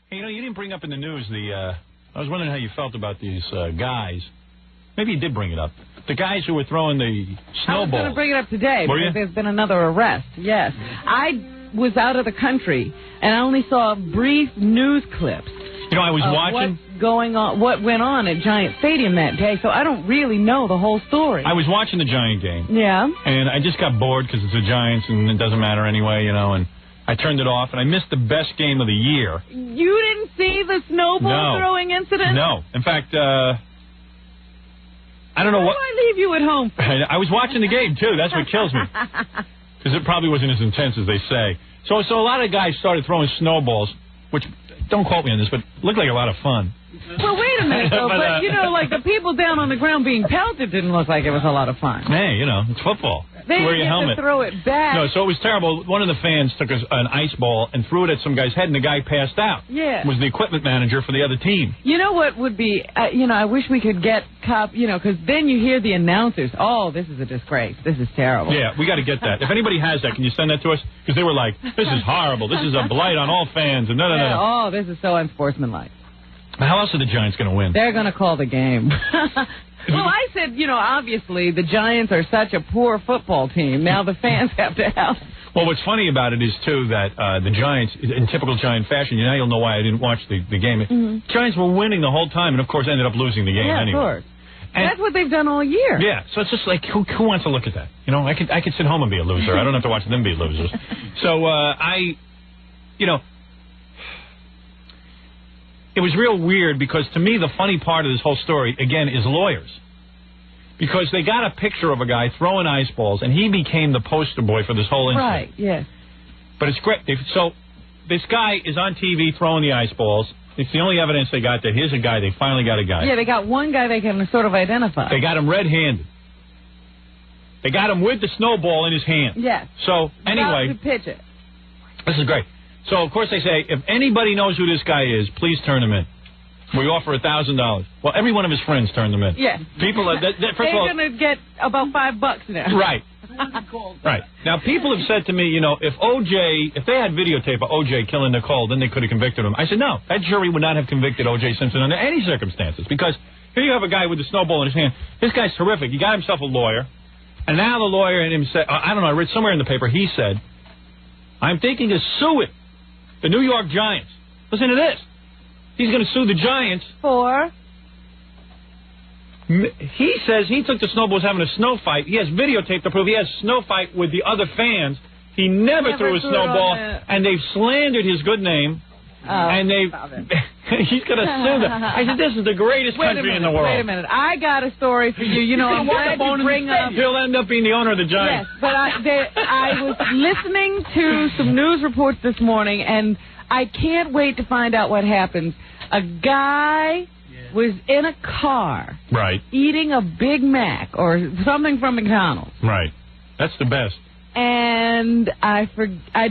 Hey, you know, you didn't bring up in the news I was wondering how you felt about these guys. Maybe you did bring it up. The guys who were throwing the snowballs. I was going to bring it up today because there's been another arrest. Yes. I was out of the country, and I only saw brief news clips. You know, I was watching what's going on, what went on at Giant Stadium that day, so I don't really know the whole story. I was watching the Giant game. Yeah. And I just got bored because it's the Giants and it doesn't matter anyway, you know, and I turned it off, and I missed the best game of the year. You didn't see the snowball throwing incident? No. In fact, I don't know Why do I leave you at home for? I was watching the game, too. That's what kills me. Because it probably wasn't as intense as they say. So a lot of guys started throwing snowballs, which, don't quote me on this, but looked like a lot of fun. Well, wait a minute, though. But, you know, like the people down on the ground being pelted didn't look like it was a lot of fun. Hey, you know, it's football. They Wear your didn't helmet. get to throw it back. No, so it was terrible. One of the fans took an ice ball and threw it at some guy's head, and the guy passed out. Yeah. Was the equipment manager for the other team. You know what would be, you know, I wish we could get because then you hear the announcers, oh, this is a disgrace. This is terrible. Yeah, we got to get that. If anybody has that, can you send that to us? Because they were like, this is horrible. This is a blight on all fans. And no. Oh, this is so unsportsmanlike. How else are the Giants going to win? They're going to call the game. Well, I said, you know, obviously the Giants are such a poor football team. Now the fans have to help. Well, what's funny about it is, too, that the Giants, in typical Giant fashion, now you'll know why I didn't watch the game. Mm-hmm. Giants were winning the whole time and, of course, ended up losing the game anyway. Yeah, of course. And that's what they've done all year. Yeah, so it's just like, who wants to look at that? You know, I could sit home and be a loser. I don't have to watch them be losers. So, you know, it was real weird because, to me, the funny part of this whole story, again, is lawyers. Because they got a picture of a guy throwing ice balls, and he became the poster boy for this whole incident. Right, yes. But it's great. So this guy is on TV throwing the ice balls. It's the only evidence they got that here's a guy. They finally got a guy. Yeah, they got one guy they can sort of identify. They got him red-handed. They got him with the snowball in his hand. Yes. So, anyway. About to pitch it. This is great. So, of course, they say, if anybody knows who this guy is, please turn him in. We offer $1,000. Well, every one of his friends turned him in. Yes. People are, they're going to get about $5 now. Right. Right. Now, people have said to me, you know, if they had videotape of O.J. killing Nicole, then they could have convicted him. I said, no, that jury would not have convicted O.J. Simpson under any circumstances. Because here you have a guy with a snowball in his hand. This guy's terrific. He got himself a lawyer. And now the lawyer and him said, I don't know, I read somewhere in the paper, he said, I'm thinking of suing the New York Giants. Listen to this. He's going to sue the Giants. For? He says he took the snowballs having a snow fight. He has videotape to prove he has a snow fight with the other fans. He never threw a snowball, and they've slandered his good name. And he's going to sue them. I said, this is the greatest country in the world. Wait a minute. I got a story for you. You know, I'm glad you bring up. He'll end up being the owner of the Giants. Yes, but I was listening to some news reports this morning, and I can't wait to find out what happens. A guy was in a car, right, eating a Big Mac or something from McDonald's. Right. That's the best. And I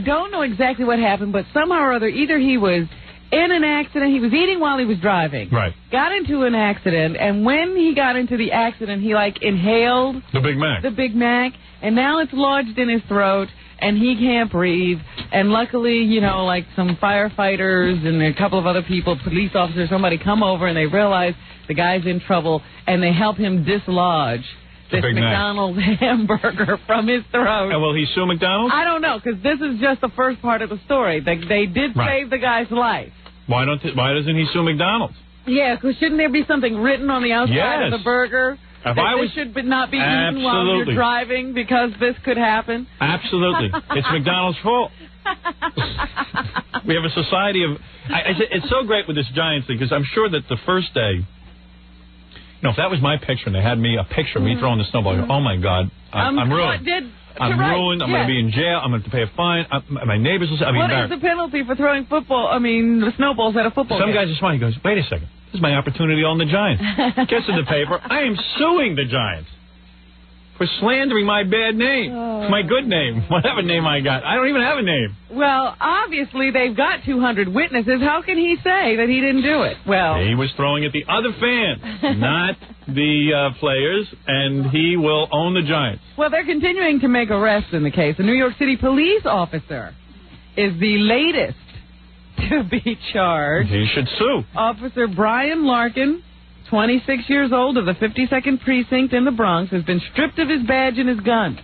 don't know exactly what happened, but somehow or other, either he was in an accident, he was eating while he was driving, right, got into an accident, and when he got into the accident, he, like, inhaled the Big Mac. The Big Mac, and now it's lodged in his throat, and he can't breathe. And luckily, you know, like some firefighters and a couple of other people, police officers, somebody come over, and they realize the guy's in trouble, and they help him dislodge this McDonald's hamburger from his throat. And will he sue McDonald's? I don't know, because this is just the first part of the story. They did save the guy's life. Why doesn't he sue McDonald's? Yeah, because shouldn't there be something written on the outside of the burger? If this should not be eaten while you're driving because this could happen? Absolutely. It's McDonald's fault. We have a society of... it's so great with this Giants thing, because I'm sure that the first day... You know, if that was my picture and they had a picture of me throwing the snowball, I'd go, oh, my God, I'm ruined. I'm ruined. I'm going to be in jail. I'm going to have to pay a fine. My neighbors will say, what is the penalty for throwing the snowballs at a football game? Some guys are smart. He goes, wait a second. This is my opportunity to own the Giants. Gets in the paper. I am suing the Giants for slandering my bad name, my good name, whatever name I got. I don't even have a name. Well, obviously they've got 200 witnesses. How can he say that he didn't do it? Well, he was throwing at the other fans, not the players, and he will own the Giants. Well, they're continuing to make arrests in the case. A New York City police officer is the latest to be charged. He should sue. Officer Brian Larkin, 26 years old, of the 52nd Precinct in the Bronx, has been stripped of his badge and his gun.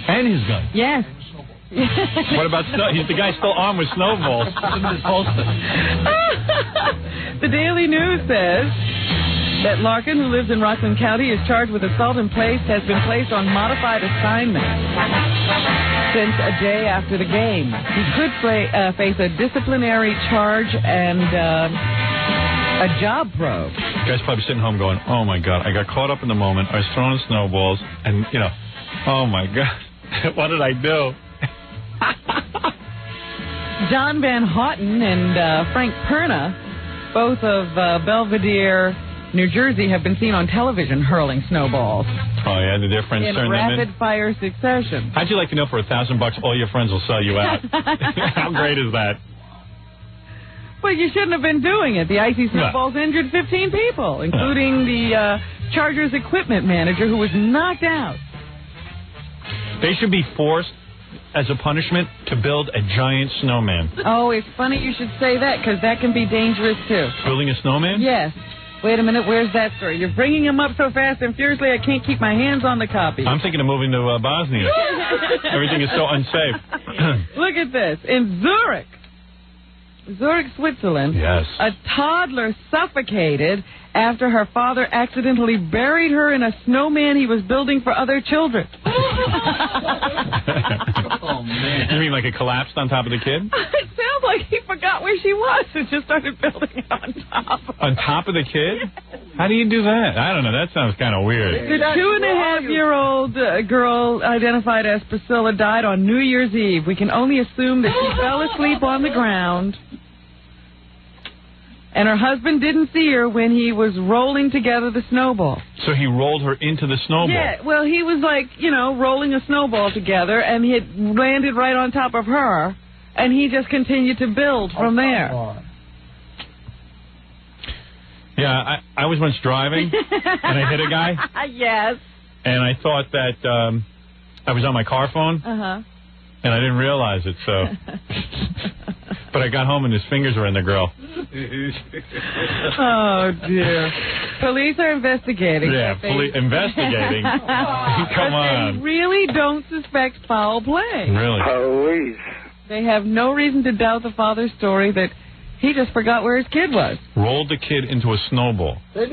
And his gun? Yes. What about Snow? He's the guy still armed with snowballs. The Daily News says that Larkin, who lives in Rockland County, is charged with assault and has been placed on modified assignment since a day after the game. He could face a disciplinary charge and a job probe. The guy's probably sitting home going, oh, my God, I got caught up in the moment. I was throwing snowballs, and, you know, oh, my God, what did I do? John Van Houten and Frank Perna, both of Belvedere, New Jersey, have been seen on television hurling snowballs. Oh, yeah, the difference. In rapid-fire succession. How'd you like to know for $1,000 all your friends will sell you out? How great is that? Well, you shouldn't have been doing it. The icy snowballs injured 15 people, including the Chargers equipment manager, who was knocked out. They should be forced, as a punishment, to build a giant snowman. Oh, it's funny you should say that, because that can be dangerous, too. Building a snowman? Yes. Wait a minute, where's that story? You're bringing him up so fast and furiously, I can't keep my hands on the copy. I'm thinking of moving to Bosnia. Everything is so unsafe. Look at this. In Zurich, Switzerland, yes, a toddler suffocated after her father accidentally buried her in a snowman he was building for other children. Oh, man. You mean like it collapsed on top of the kid? It sounds like he forgot where she was and just started building it on top. On top of the kid? Yes. How do you do that? I don't know. That sounds kind of weird. The 2.5-year-old girl, identified as Priscilla, died on New Year's Eve. We can only assume that she fell asleep on the ground. And her husband didn't see her when he was rolling together the snowball. So he rolled her into the snowball? Yeah, well, he was like, you know, rolling a snowball together, and he had landed right on top of her, and he just continued to build from there. Yeah, I was once driving, and I hit a guy. Yes. And I thought that I was on my car phone, and I didn't realize it, so... But I got home and his fingers were in the grill. Oh, dear. Police are investigating. Yeah, investigating? Come on. They really don't suspect foul play. Really? Police. They have no reason to doubt the father's story that he just forgot where his kid was. Rolled the kid into a snowball. Well,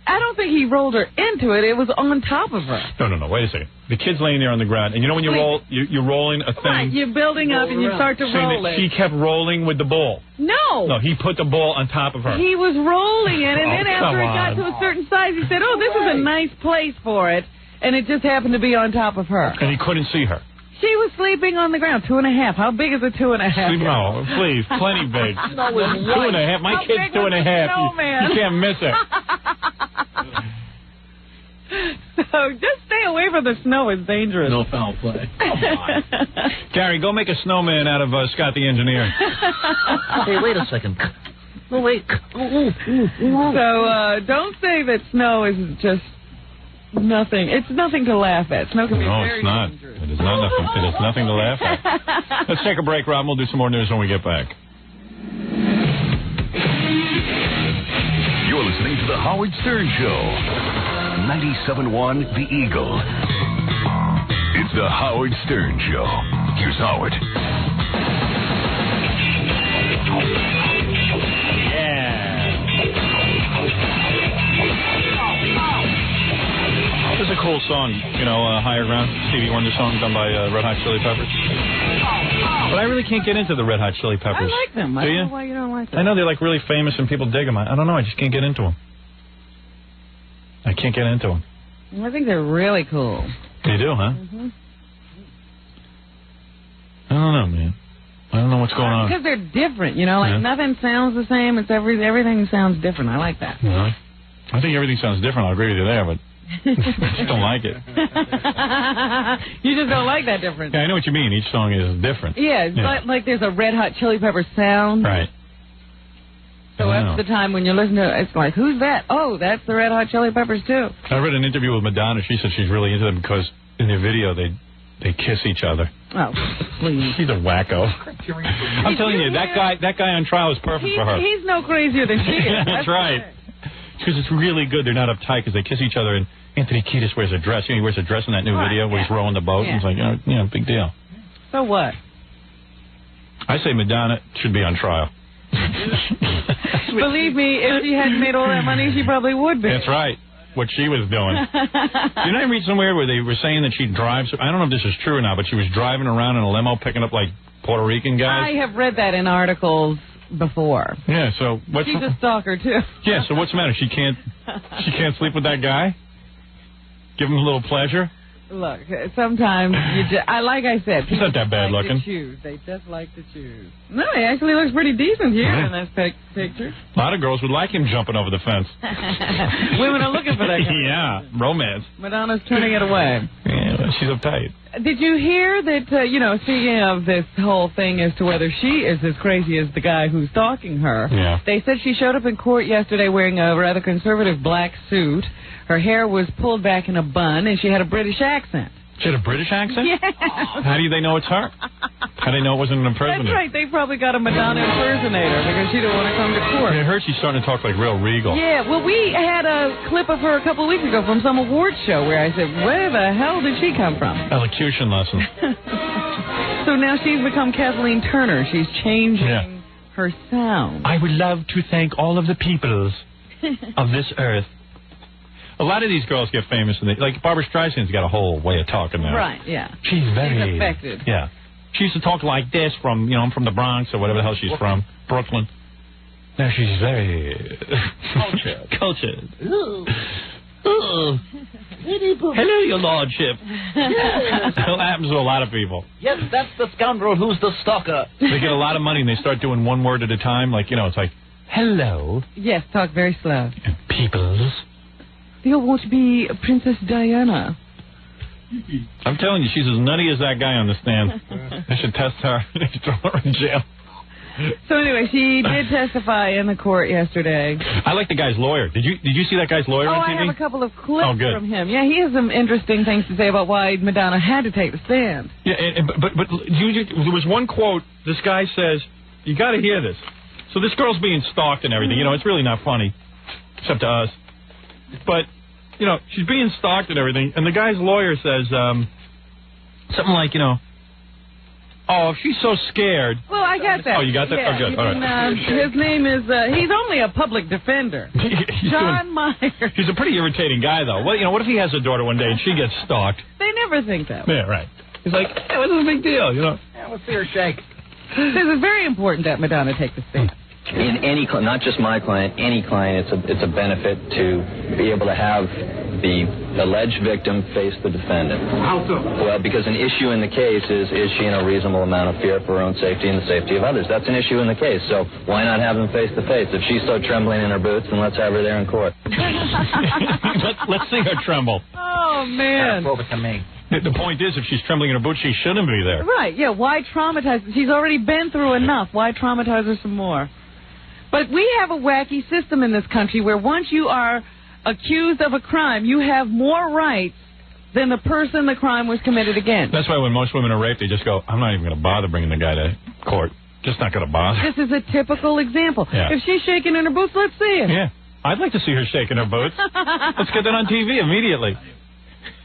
I don't think he rolled her into it. It was on top of her. No. Wait a second. The kid's laying there on the ground, and you know when you roll, you're rolling a thing. Right, you're building up and you start to roll it. He kept rolling with the ball. No, he put the ball on top of her. He was rolling it, and then after it got to a certain size, he said, "Oh, this is a nice place for it," and it just happened to be on top of her. And he couldn't see her. She was sleeping on the ground, 2.5. How big is a 2.5? No, please, plenty big. 2.5. My kid's 2.5. You can't miss it. So just stay away from the snow. It's dangerous. No foul play. Come on. Gary, go make a snowman out of Scott the engineer. Hey, wait a second. No, wait. So don't say that snow is just nothing. It's nothing to laugh at. Snow can be very dangerous. It is not nothing. It is nothing to laugh at. Let's take a break, Rob. We'll do some more news when we get back. You're listening to The Howard Stern Show. 97.1 The Eagle. It's The Howard Stern Show. Here's Howard. This is a cool song, you know, Higher Ground, Stevie Wonder song done by Red Hot Chili Peppers. But I really can't get into the Red Hot Chili Peppers. I like them. I don't know why you don't like them. I know they're like really famous and people dig them. I don't know. I just can't get into them. I can't get into them. I think they're really cool. You do, huh? Mm-hmm. I don't know, man. I don't know what's going on. Because they're different, you know, like nothing sounds the same. It's everything sounds different. I like that. I think everything sounds different. I'll agree with you there, but I just don't like it. You just don't like that difference. Yeah, I know what you mean. Each song is different. Yeah, like there's a Red Hot Chili Pepper sound. Right. So after the time when you listen to it, it's like, who's that? Oh, that's the Red Hot Chili Peppers, too. I read an interview with Madonna. She said she's really into them because in the video they kiss each other. Oh, please. She's a wacko. I'm telling you, that guy on trial is perfect for her. He's no crazier than she is. That's right. Because it's really good. They're not uptight because they kiss each other. And Anthony Kiedis wears a dress. You know, he wears a dress in that new video where he's rowing the boat. Yeah. And it's like, big deal. So what? I say Madonna should be on trial. Believe me, if she hadn't made all that money, she probably would be. That's right. What she was doing. Didn't I read somewhere where they were saying that she drives? I don't know if this is true or not, but she was driving around in a limo picking up like Puerto Rican guys. I have read that in articles before. Yeah, so what's she's a stalker too. Yeah, so what's the matter? She can't sleep with that guy? Give him a little pleasure? Look, sometimes like I said, he's not that bad like looking. To choose. They just like to choose. No, he actually looks pretty decent here in this picture. A lot of girls would like him jumping over the fence. Women are looking for that kind of romance. Madonna's turning it away. Yeah, she's uptight. Did you hear that, speaking of this whole thing as to whether she is as crazy as the guy who's stalking her, they said she showed up in court yesterday wearing a rather conservative black suit. Her hair was pulled back in a bun, and she had a British accent. She had a British accent? Yes. How do they know it's her? How do they know it wasn't an impersonator? That's right. They probably got a Madonna impersonator because she didn't want to come to court. I heard she's starting to talk like real regal. Yeah, well, we had a clip of her a couple of weeks ago from some awards show where I said, where the hell did she come from? Elocution lesson. So now she's become Kathleen Turner. She's changing her sound. I would love to thank all of the peoples of this earth. A lot of these girls get famous, like Barbra Streisand's got a whole way of talking now. Right, yeah. She's very affected. Yeah. She used to talk like this from, I'm from the Bronx or whatever the hell she's from, Brooklyn. Now she's very cultured. Hello, your lordship. That happens to a lot of people. Yes, that's the scoundrel who's the stalker. They get a lot of money and they start doing one word at a time. Like, it's like, hello. Yes, talk very slow. Peoples. You want to be Princess Diana. I'm telling you, she's as nutty as that guy on the stand. I should test her. They should throw her in jail. So anyway, she did testify in the court yesterday. I like the guy's lawyer. Did you see that guy's lawyer on TV? I have a couple of clips from him. Yeah, he has some interesting things to say about why Madonna had to take the stand. Yeah, but there was one quote. This guy says, you got to hear this. So this girl's being stalked and everything. It's really not funny, except to us. But, she's being stalked and everything, and the guy's lawyer says something like, oh, if she's so scared. Well, I got that. Oh, you got that? Yeah, oh, good. All right. His name is, he's only a public defender. John Myers. He's a pretty irritating guy, though. Well, what if he has a daughter one day and she gets stalked? They never think that way. Yeah, right. He's like, hey, what's the big deal, Yeah, let's see her shake. This is very important that Madonna take the stand. In any client, not just my client, any client, it's a benefit to be able to have the alleged victim face the defendant. How so? Well, because an issue in the case is she in a reasonable amount of fear for her own safety and the safety of others? That's an issue in the case, so why not have them face to face? If she's so trembling in her boots, then let's have her there in court. let's see her tremble. Oh, man. Over to me. The point is, if she's trembling in her boots, she shouldn't be there. Right, yeah, why traumatize her? She's already been through enough. Why traumatize her some more? But we have a wacky system in this country where once you are accused of a crime, you have more rights than the person the crime was committed against. That's why when most women are raped, they just go, I'm not even going to bother bringing the guy to court. Just not going to bother. This is a typical example. Yeah. If she's shaking in her boots, let's see it. Yeah. I'd like to see her shaking her boots. Let's get that on TV immediately.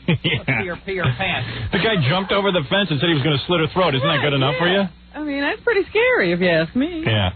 Yeah. Let's see her pants. The guy jumped over the fence and said he was going to slit her throat. Isn't that good enough for you? I mean, that's pretty scary if you ask me. Yeah.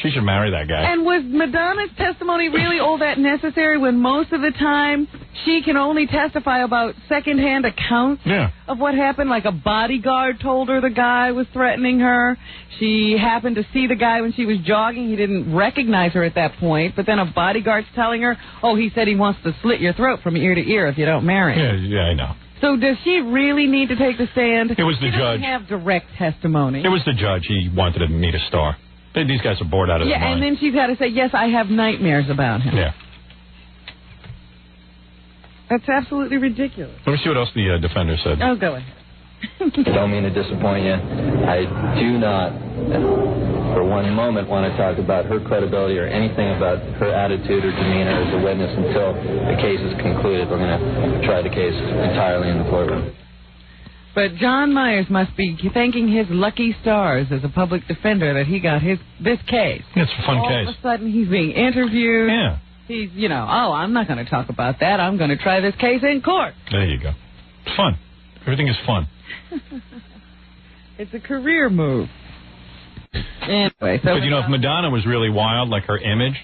She should marry that guy. And was Madonna's testimony really all that necessary when most of the time she can only testify about secondhand accounts of what happened? Like a bodyguard told her the guy was threatening her. She happened to see the guy when she was jogging. He didn't recognize her at that point. But then a bodyguard's telling her, oh, he said he wants to slit your throat from ear to ear if you don't marry him. Yeah, I know. So does she really need to take the stand? It was the judge. She doesn't have direct testimony. It was the judge. He wanted to meet a star. These guys are bored out of their mind. Yeah, and then she's got to say, yes, I have nightmares about him. Yeah. That's absolutely ridiculous. Let me see what else the defender said. Oh, go ahead. I don't mean to disappoint you. I do not, for one moment, want to talk about her credibility or anything about her attitude or demeanor as a witness until the case is concluded. We're going to try the case entirely in the courtroom. But John Myers must be thanking his lucky stars as a public defender that he got this case. It's a fun case. All of a sudden, he's being interviewed. Yeah. He's, I'm not going to talk about that. I'm going to try this case in court. There you go. It's fun. Everything is fun. It's a career move. Anyway, so but if Madonna was really wild, like her image,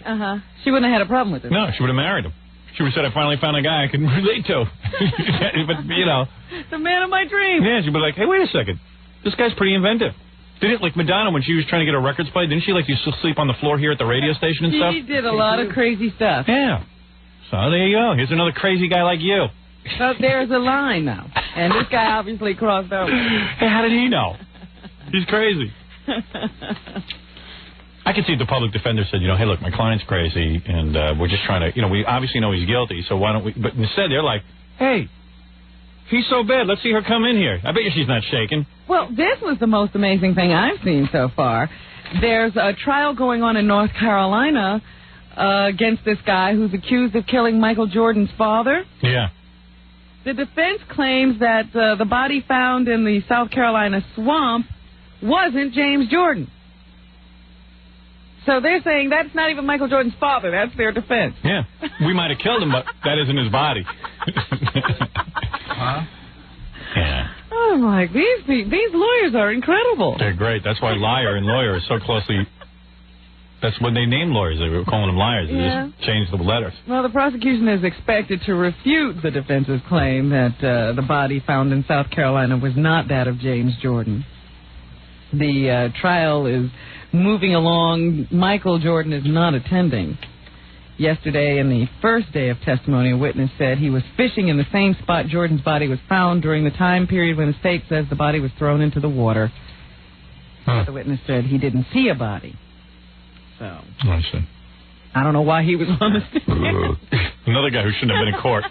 she wouldn't have had a problem with it. No, she would have married him. She would have said, "I finally found a guy I can relate to." But the man of my dreams. Yeah, she'd be like, "Hey, wait a second, this guy's pretty inventive." Did it like Madonna when she was trying to get her records played? Didn't she like used to sleep on the floor here at the radio station and stuff? She did a lot of crazy stuff. Yeah. So there you go. Here's another crazy guy like you. But there's a line now, and this guy obviously crossed over. Hey, how did he know? He's crazy. I could see if the public defender said, hey, look, my client's crazy, and we're just trying to, we obviously know he's guilty, so why don't we... But instead, they're like, hey, he's so bad, let's see her come in here. I bet you she's not shaking. Well, this was the most amazing thing I've seen so far. There's a trial going on in North Carolina against this guy who's accused of killing Michael Jordan's father. Yeah. The defense claims that the body found in the South Carolina swamp wasn't James Jordan. So they're saying that's not even Michael Jordan's father. That's their defense. Yeah. We might have killed him, but that isn't his body. Yeah. I'm like, these lawyers are incredible. They're great. That's why liar and lawyer is so closely... That's when they named lawyers. They were calling them liars. They just changed the letters. Well, the prosecution is expected to refute the defense's claim that the body found in South Carolina was not that of James Jordan. The trial is moving along. Michael Jordan is not attending. Yesterday, in the first day of testimony, a witness said he was fishing in the same spot Jordan's body was found during the time period when the state says the body was thrown into the water. The witness said he didn't see a body. So I see. I don't know why he was on the stand. Another guy who shouldn't have been in court.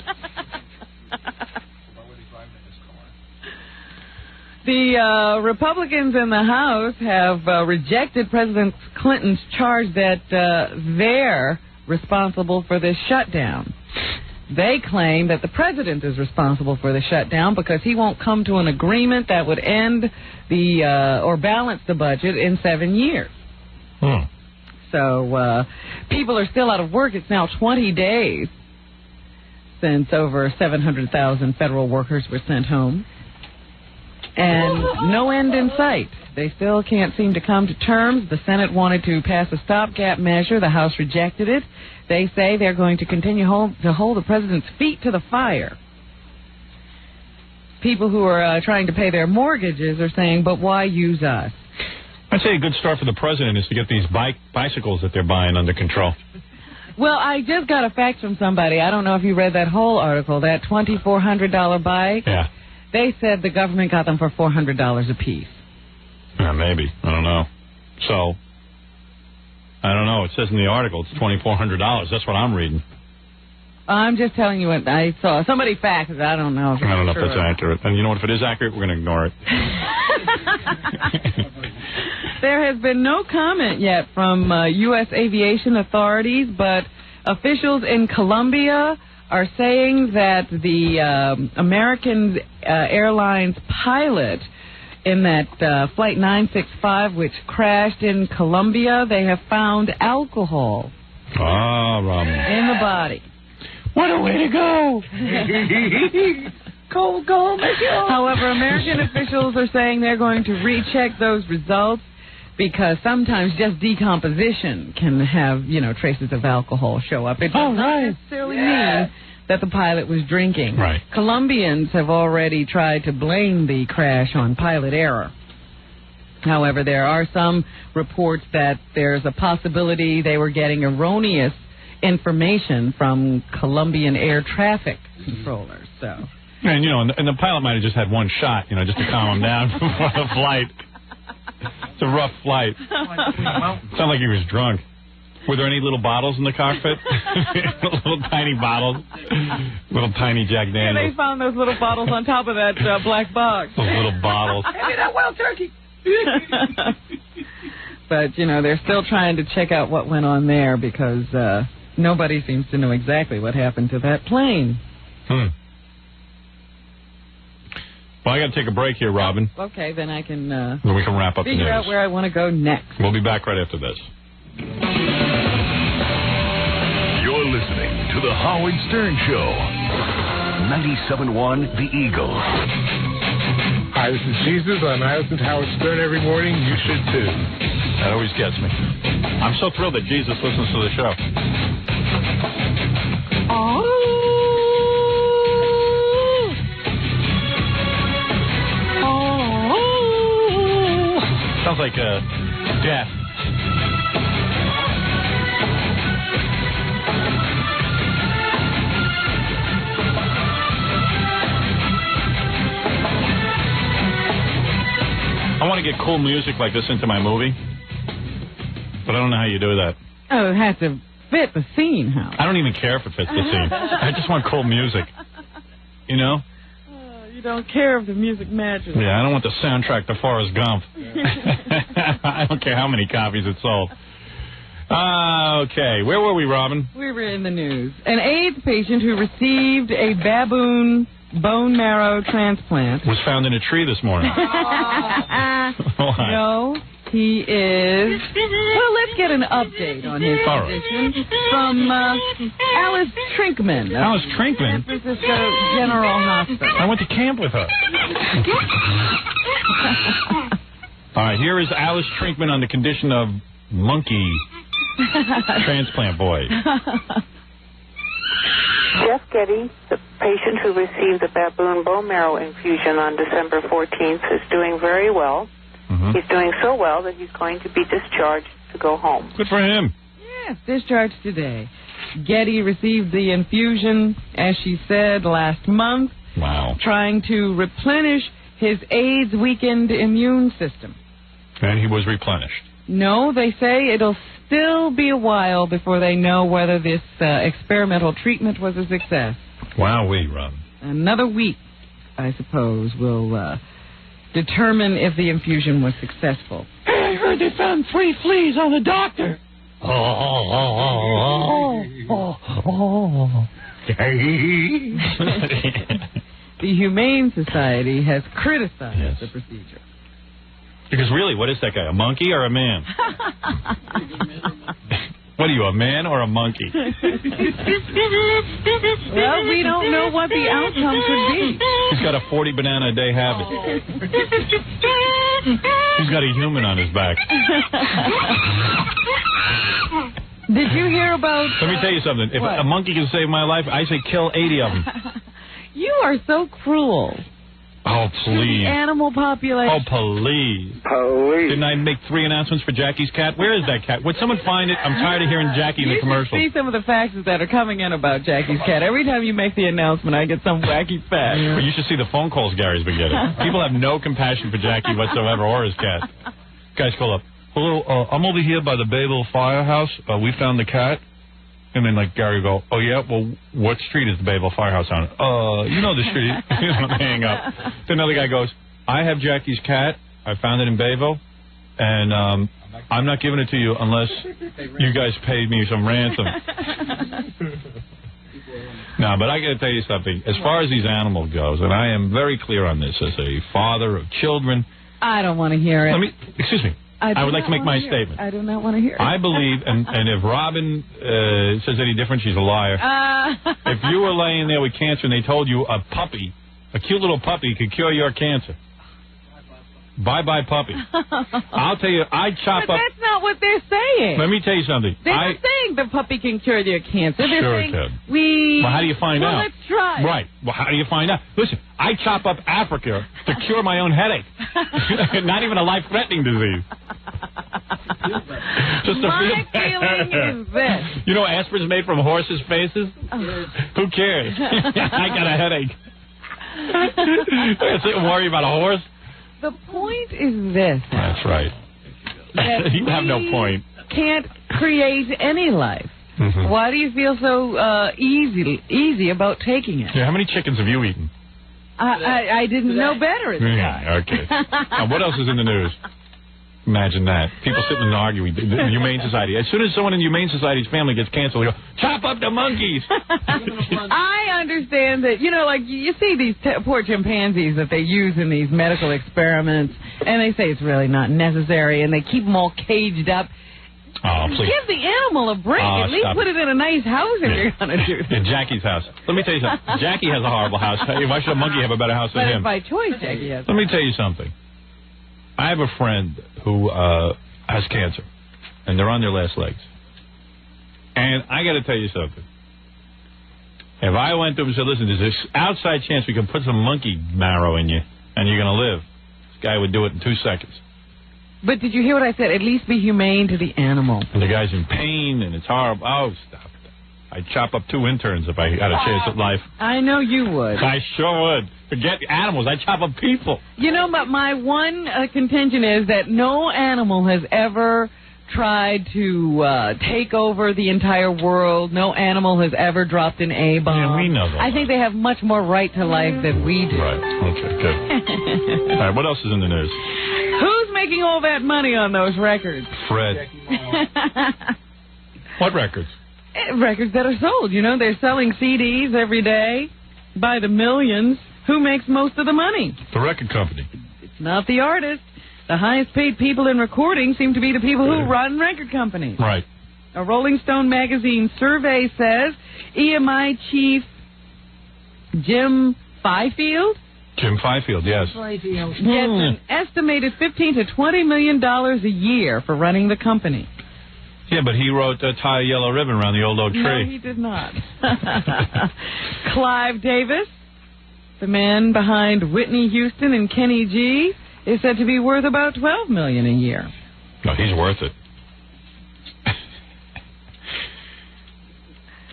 The Republicans in the House have rejected President Clinton's charge that they're responsible for this shutdown. They claim that the president is responsible for the shutdown because he won't come to an agreement that would end or balance the budget in 7 years. So people are still out of work. It's now 20 days since over 700,000 federal workers were sent home. And no end in sight. They still can't seem to come to terms. The Senate wanted to pass a stopgap measure. The House rejected it. They say they're going to continue to hold the president's feet to the fire. People who are trying to pay their mortgages are saying, but why use us? I'd say a good start for the president is to get these bicycles that they're buying under control. Well, I just got a fax from somebody. I don't know if you read that whole article, that $2,400 bike. Yeah. They said the government got them for $400 apiece. Yeah, maybe. I don't know. So, I don't know. It says in the article it's $2,400. That's what I'm reading. I'm just telling you what I saw. Somebody faxed it. I don't know. I don't know if that's accurate. And you know what? If it is accurate, we're going to ignore it. There has been no comment yet from U.S. aviation authorities, but officials in Colombia are saying that the American Airlines pilot in that Flight 965, which crashed in Colombia, they have found alcohol in the body. What a way to go! Go, Michelle. However, American officials are saying they're going to recheck those results because sometimes just decomposition can have, traces of alcohol show up. It doesn't necessarily mean that the pilot was drinking. Right. Colombians have already tried to blame the crash on pilot error. However, there are some reports that there's a possibility they were getting erroneous information from Colombian air traffic controllers. So. And, and the pilot might have just had one shot, just to calm him down before the flight. It's a rough flight. Sounded like he was drunk. Were there any little bottles in the cockpit? Little tiny bottles? Little tiny Jack Daniels. Yeah, they found those little bottles on top of that black box. Those little bottles. Give me that wild turkey. But, they're still trying to check out what went on there because nobody seems to know exactly what happened to that plane. Well, I got to take a break here, Robin. Okay, then I can Then we can wrap up the news. figure out where I want to go next. We'll be back right after this. You're listening to The Howard Stern Show. 97.1 The Eagle. Hi, this is Jesus. I listen to Howard Stern every morning. You should too. That always gets me. I'm so thrilled that Jesus listens to the show. Oh. Sounds like death. I want to get cool music like this into my movie, but I don't know how you do that. Oh, it has to fit the scene, Howard. I don't even care if it fits the scene. I just want cool music. You know? You don't care if the music matches. Yeah, I don't want the soundtrack to Forrest Gump. I don't care how many copies it sold. Okay, where were we, Robin? We were in the news. An AIDS patient who received a baboon bone marrow transplant Was found in a tree this morning. No, he is. Well, let's get an update on his All right. condition from Alice Trinkman. Alice Trinkman? San Francisco General Hospital. I went to camp with her. All right, here is Alice Trinkman on the condition of monkey transplant boy. Jeff Getty, the patient who received the baboon bone marrow infusion on December 14th, is doing very well. Mm-hmm. He's doing so well that he's going to be discharged to go home. Good for him. Yes, discharged today. Getty received the infusion, as she said, last month. Wow. Trying to replenish his AIDS-weakened immune system. And he was replenished. No, they say it'll still be a while before they know whether this experimental treatment was a success. Wowee, Rob. Another week, I suppose, will determine if the infusion was successful. Hey, I heard they found 3 fleas on the doctor. The Humane Society has criticized the procedure. Because really, what is that guy, a monkey or a man? What are you, a man or a monkey? Well, we don't know what the outcome could be. He's got a 40 banana a day habit. He's got a human on his back. Did you hear about... Let me tell you something. If a monkey can save my life, I say kill 80 of them. You are so cruel. Oh, please. The animal population. Oh, please. Please. Didn't I make 3 announcements for Jackie's cat? Where is that cat? Would someone find it? I'm tired of hearing Jackie in the commercial. You should see some of the faxes that are coming in about Jackie's cat. Every time you make the announcement, I get some wacky fax. Well, you should see the phone calls Gary's been getting. People have no compassion for Jackie whatsoever or his cat. Guys call up. Hello, I'm over here by the Bayville Firehouse. We found the cat. And then, like, Gary will go, oh, yeah? Well, what street is the Bayville Firehouse on? You know the street. Hang up. Then another guy goes, I have Jackie's cat. I found it in Bayville. And I'm not giving it to you unless you guys pay me some ransom. No, but I got to tell you something. As far as these animals goes, and I am very clear on this as a father of children. I don't want to hear it. Excuse me. I would like to make my statement. I do not want to hear it. I believe, and if Robin says any different, she's a liar. If you were laying there with cancer and they told you a puppy, a cute little puppy, could cure your cancer. Bye-bye puppy. I'll tell you, I'd chop but up... that's not what they're saying. Let me tell you something. They're not saying the puppy can cure your cancer. They're sure saying it can. Well, how do you find out? Let's try. Right. Well, how do you find out? Listen, I chop up Africa to cure my own headache. Not even a life-threatening disease. Just to My feel better. feeling is this. You know aspirin's made from horses' faces? Who cares? I got a headache. I sit and worry about a horse. The point is this. That's right. You have no point. Can't create any life. Mm-hmm. Why do you feel so easy about taking it? Yeah, how many chickens have you eaten? I didn't know better. Yeah, okay. Now, what else is in the news? Imagine that. People sitting and arguing. The Humane Society. As soon as someone in the Humane Society's family gets canceled, they go, chop up the monkeys. I understand that, like you see these poor chimpanzees that they use in these medical experiments, and they say it's really not necessary, and they keep them all caged up. Oh, please. Give the animal a break. At least put it in a nice house if you're going to do that. In Jackie's house. Let me tell you something. Jackie has a horrible house. Why should a monkey have a better house than him? By choice, Jackie has. Let me tell you something. I have a friend who has cancer, and they're on their last legs. And I got to tell you something. If I went to him and said, listen, there's this outside chance we can put some monkey marrow in you, and you're going to live, this guy would do it in 2 seconds. But did you hear what I said? At least be humane to the animal. And the guy's in pain, and it's horrible. Oh, stop it. I'd chop up 2 interns if I had a chance at life. I know you would. I sure would. Forget animals. I'd chop up people. But my one contention is that no animal has ever tried to take over the entire world. No animal has ever dropped an A-bomb. Yeah, we know that. I think they have much more right to life than we do. Right. Okay, good. All right, what else is in the news? Who's making all that money on those records? Fred. What records? Records that are sold. They're selling CDs every day by the millions. Who makes most of the money? The record company. It's not the artist. The highest paid people in recording seem to be the people who run record companies. Right. A Rolling Stone magazine survey says EMI chief Jim Fifield? Jim Fifield, yes. Gets an estimated $15 to $20 million a year for running the company. Yeah, but he wrote Tie a Yellow Ribbon Around the Old Oak Tree. No, he did not. Clive Davis, the man behind Whitney Houston and Kenny G, is said to be worth about $12 million a year. No, he's worth it.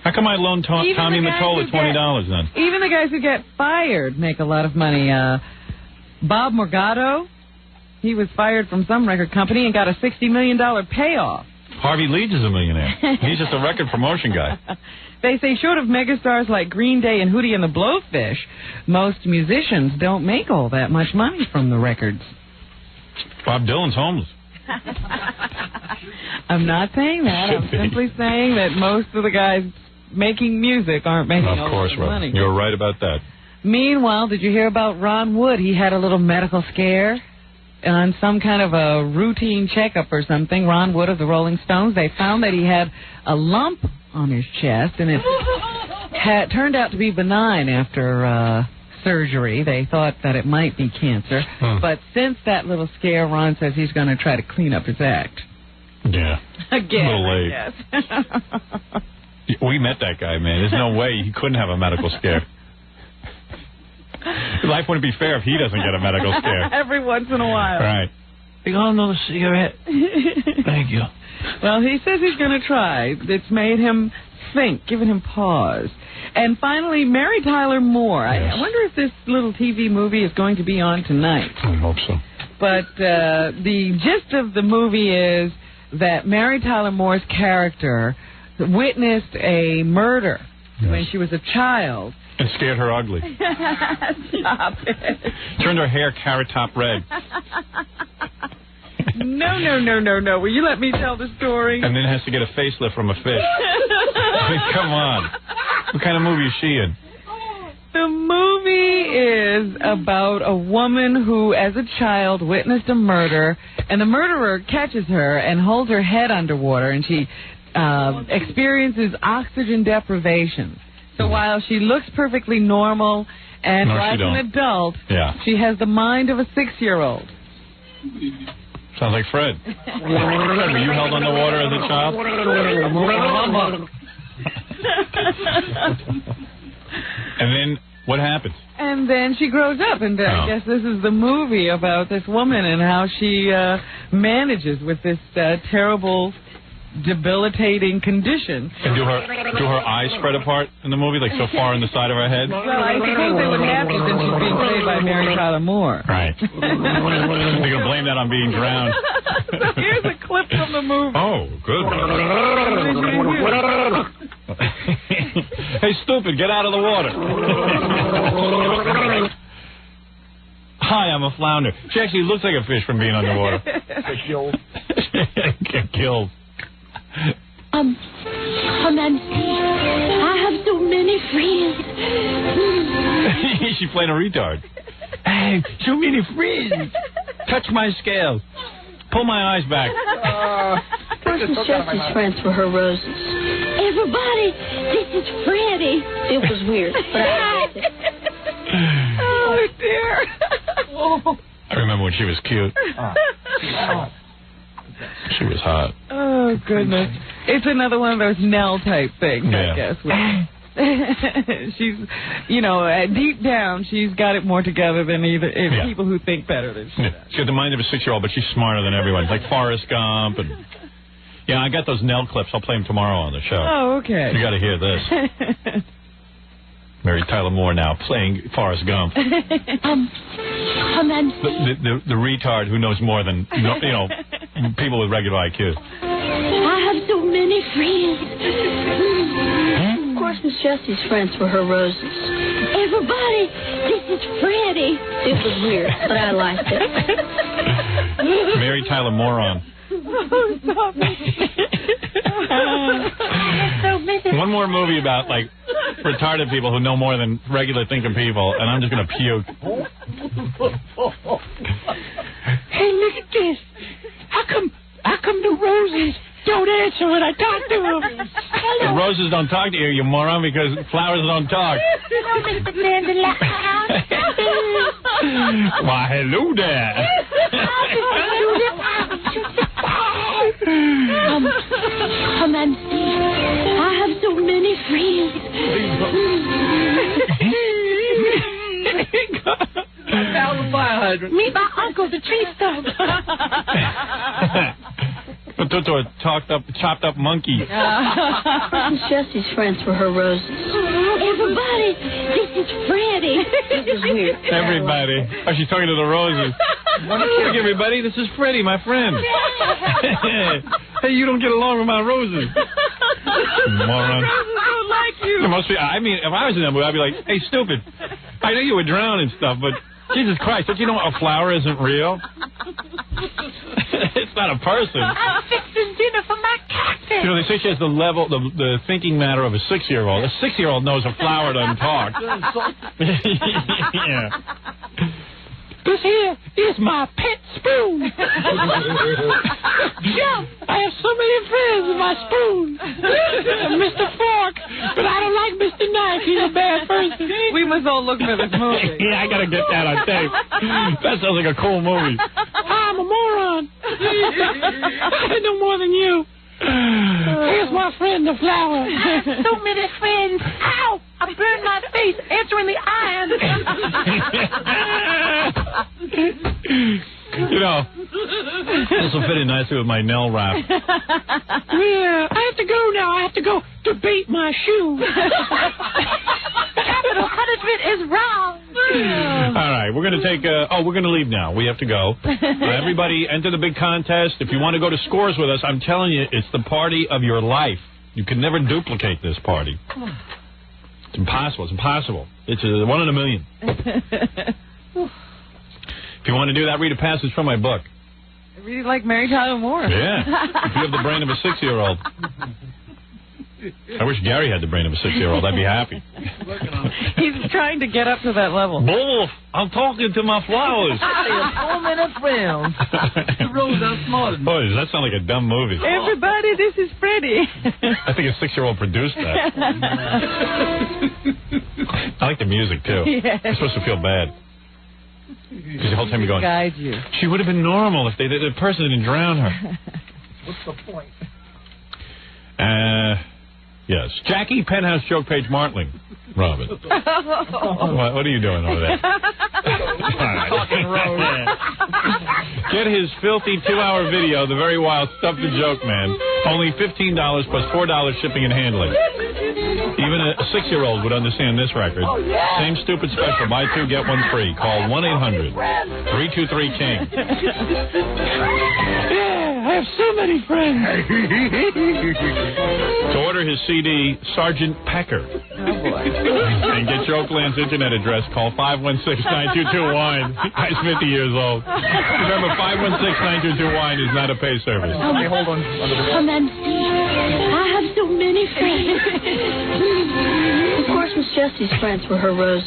How come I loaned Tommy Mottola $20 then? Even the guys who get fired make a lot of money. Bob Morgado, he was fired from some record company and got a $60 million payoff. Harvey Leeds is a millionaire. He's just a record promotion guy. They say short of megastars like Green Day and Hootie and the Blowfish, most musicians don't make all that much money from the records. Bob Dylan's homeless. I'm not saying that. I'm simply saying that most of the guys making music aren't making all that money. You're right about that. Meanwhile, did you hear about Ron Wood? He had a little medical scare on some kind of a routine checkup or something. Ron Wood of the Rolling Stones, they found that he had a lump on his chest, and it turned out to be benign after surgery. They thought that it might be cancer. But since that little scare, Ron says he's going to try to clean up his act. Yeah. Again, a little late. Yes. We met that guy, man. There's no way he couldn't have a medical scare. Life wouldn't be fair if he doesn't get a medical scare. Every once in a while. Right. You got another cigarette? Thank you. Well, he says he's going to try. It's made him think, giving him pause. And finally, Mary Tyler Moore. Yes. I wonder if this little TV movie is going to be on tonight. I hope so. But the gist of the movie is that Mary Tyler Moore's character witnessed a murder when she was a child. And scared her ugly. Stop it. Turned her hair carrot top red. No. Will you let me tell the story? And then has to get a facelift from a fish. I mean, come on. What kind of movie is she in? The movie is about a woman who, as a child, witnessed a murder, and the murderer catches her and holds her head underwater, and she experiences oxygen deprivation. So while she looks perfectly normal and like an adult, she has the mind of a 6-year-old. Sounds like Fred. Were you held underwater as a child? And then what happens? And then she grows up, and I guess this is the movie about this woman and how she manages with this terrible, debilitating condition. And do her eyes spread apart in the movie, like so far in the side of her head? Well, I suppose they would have to, since she's being played by Mary Tyler Moore. Right. They're going to blame that on being drowned. So here's a clip from the movie. Oh, good. Hey, stupid, get out of the water. Hi, I'm a flounder. She actually looks like a fish from being underwater. Get killed. Get killed. Nancy, I have so many friends. She's playing a retard. Hey, so many friends. Touch my scales. Pull my eyes back. It's just his friends for her roses. Everybody, this is Freddie. It was weird, but I liked it. Oh, dear. I remember when she was cute. She was hot. Oh, goodness. It's another one of those Nell type things, Yeah. I guess. She's, deep down, she's got it more together than people who think better than she does. She's got the mind of a 6-year-old, but she's smarter than everyone. Like Forrest Gump. And yeah, I got those Nell clips. I'll play them tomorrow on the show. Oh, okay. You got to hear this. Mary Tyler Moore now playing Forrest Gump. The retard who knows more than people with regular IQ. I have so many friends. Of course, Miss Jessie's friends for her roses. Everybody, this is Freddie. It was weird, but I liked it. Mary Tyler Moron. One more movie about like retarded people who know more than regular thinking people, and I'm just gonna puke. Hey, look at this. How come the roses don't answer when I talk to them? The roses don't talk to you, you moron, because flowers don't talk. Hello, Mr. Mandela. Why, hello there. Nancy, I have so many friends. Down the fire hydrant. Meet my uncle, the tree stump. Toto, a chopped up monkey. Miss Jessie's friends for her roses. Everybody, this is Freddie. It was weird. Everybody. Oh, she's talking to the roses. Look, everybody, this is Freddie, my friend. Hey, you don't get along with my roses. Moron. I don't like you. There must be, I mean, if I was in that movie, I'd be like, hey, stupid. I know you would drown and stuff, but Jesus Christ, don't you know a flower isn't real? It's not a person. I'm fixing dinner for my cactus. They say she has the level, the thinking matter of a 6-year-old. A 6-year-old knows a flower doesn't talk. Yeah. This here is my pet spoon. Yeah, I have so many friends with my spoon. Mr. Fork, but I don't like Mr. Knife. He's a bad person. We must all look for this movie. Yeah, I gotta get that on tape. That sounds like a cool movie. I'm a moron. I know more than you. Here's my friend, the flower. I have so many friends. Ow! I burned my face answering the iron. This will fit in nicely with my Nell rap. Yeah, I have to go now. I have to go debate my shoe. Capital punishment is wrong. All right, we're going to take we're going to leave now. We have to go. Everybody enter the big contest. If you want to go to Scores with us, I'm telling you, it's the party of your life. You can never duplicate this party. It's impossible. It's impossible. It's a 1 in a million. If you want to do that, read a passage from my book. I really like Mary Tyler Moore. Yeah. If you have the brain of a 6-year-old. I wish Gary had the brain of a 6-year-old. I'd be happy. He's trying to get up to that level. Wolf, I'm talking to my flowers. I have so many friends. The rose outsmarted me. Boy, does that sound like a dumb movie? Everybody, this is Freddie. I think a 6-year-old produced that. I like the music, too. Yes. I'm supposed to feel bad. Because the whole time you're going, guide you. She would have been normal if the person didn't drown her. What's the point? Yes. Jackie, Penthouse Joke Page Martling. Robin. What are you doing over there? Get his filthy 2-hour video, The Very Wild Stuff the Joke Man. Only $15 plus $4 shipping and handling. Even a 6-year-old would understand this record. Same stupid special. Buy 2, get 1 free. Call 1-800-323-KING. Yeah, I have so many friends. To order his CD, Sergeant Pecker. Oh, boy. And get your Oakland's internet address, call 516-922-WINE. Guy's 50 years old. Remember, 516-922-WINE is not a pay service. Okay, hold on. Come and see. I have so many friends. Of course, Miss Jessie's friends were her roses.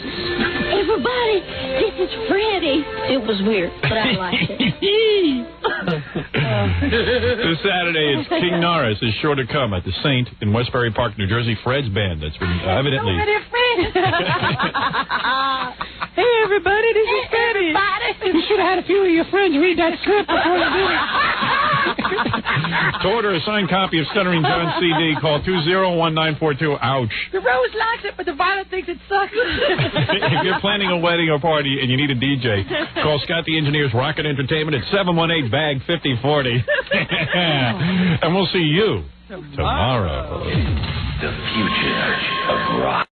Everybody, this is Freddie. It was weird, but I liked it. This Saturday, it's King Norris is sure to come at the Saint in Westbury Park, New Jersey. Fred's band that's been evidently... Hey, everybody, this is Freddie. You should have had a few of your friends read that script before you did it. To order a signed copy of Stuttering John's CD, call 201-942. Ouch. The Rose likes it, but the Violet thinks it sucks. If you're planning a wedding or party and you need a DJ, call Scott the Engineer's Rocket Entertainment at 718-BAG-5040. And we'll see you tomorrow. The future of rock.